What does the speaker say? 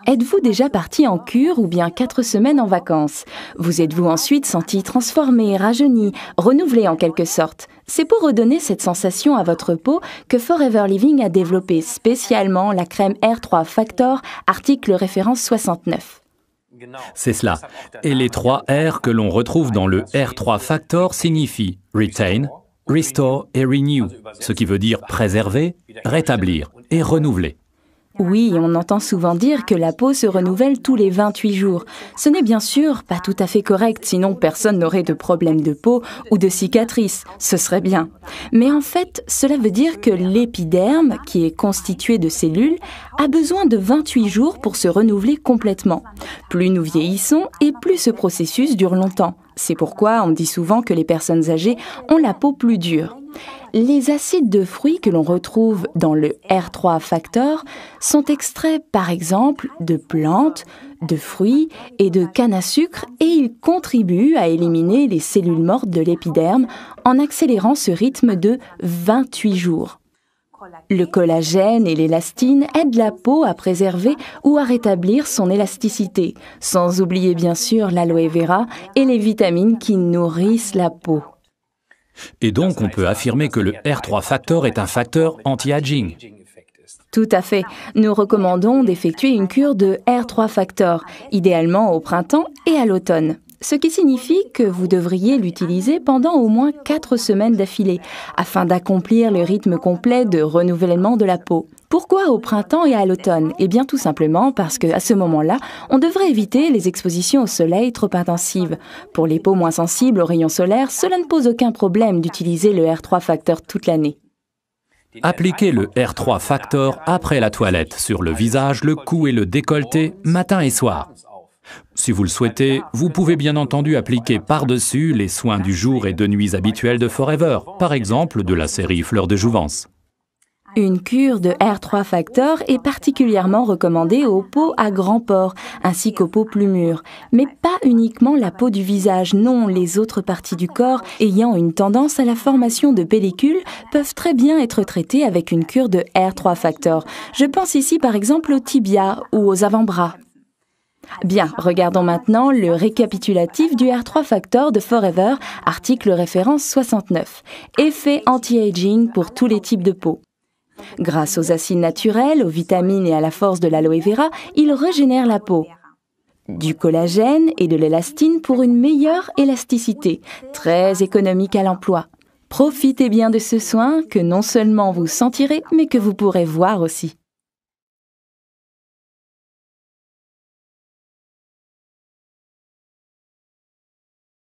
Êtes-vous déjà parti en cure ou bien 4 semaines en vacances? Vous êtes-vous ensuite senti transformé, rajeuni, renouvelé en quelque sorte? C'est pour redonner cette sensation à votre peau que Forever Living a développé spécialement la crème R3 Factor, article référence 69. C'est cela. Et les 3 R que l'on retrouve dans le R3 Factor signifient Retain, Restore et Renew, ce qui veut dire préserver, rétablir et renouveler. Oui, on entend souvent dire que la peau se renouvelle tous les 28 jours. Ce n'est bien sûr pas tout à fait correct, sinon personne n'aurait de problème de peau ou de cicatrices. Ce serait bien. Mais en fait, cela veut dire que l'épiderme, qui est constitué de cellules, a besoin de 28 jours pour se renouveler complètement. Plus nous vieillissons et plus ce processus dure longtemps. C'est pourquoi on dit souvent que les personnes âgées ont la peau plus dure. Les acides de fruits que l'on retrouve dans le R3 Factor sont extraits par exemple de plantes, de fruits et de canne à sucre et ils contribuent à éliminer les cellules mortes de l'épiderme en accélérant ce rythme de 28 jours. Le collagène et l'élastine aident la peau à préserver ou à rétablir son élasticité, sans oublier bien sûr l'aloe vera et les vitamines qui nourrissent la peau. Et donc, on peut affirmer que le R3 Factor est un facteur anti-aging. Tout à fait. Nous recommandons d'effectuer une cure de R3 Factor, idéalement au printemps et à l'automne. Ce qui signifie que vous devriez l'utiliser pendant au moins 4 semaines d'affilée, afin d'accomplir le rythme complet de renouvellement de la peau. Pourquoi au printemps et à l'automne? Eh bien tout simplement parce qu'à ce moment-là, on devrait éviter les expositions au soleil trop intensives. Pour les peaux moins sensibles aux rayons solaires, cela ne pose aucun problème d'utiliser le R3 Factor toute l'année. Appliquez le R3 Factor après la toilette sur le visage, le cou et le décolleté, matin et soir. Si vous le souhaitez, vous pouvez bien entendu appliquer par-dessus les soins du jour et de nuit habituels de Forever, par exemple de la série Fleurs de Jouvence. Une cure de R3 Factor est particulièrement recommandée aux peaux à grands pores, ainsi qu'aux peaux plus mûres. Mais pas uniquement la peau du visage, non, les autres parties du corps ayant une tendance à la formation de pellicules peuvent très bien être traitées avec une cure de R3 Factor. Je pense ici par exemple aux tibias ou aux avant-bras. Bien, regardons maintenant le récapitulatif du R3 Factor de Forever, article référence 69. Effet anti-aging pour tous les types de peau. Grâce aux acides naturels, aux vitamines et à la force de l'aloe vera, il régénère la peau. Du collagène et de l'élastine pour une meilleure élasticité, très économique à l'emploi. Profitez bien de ce soin que non seulement vous sentirez, mais que vous pourrez voir aussi.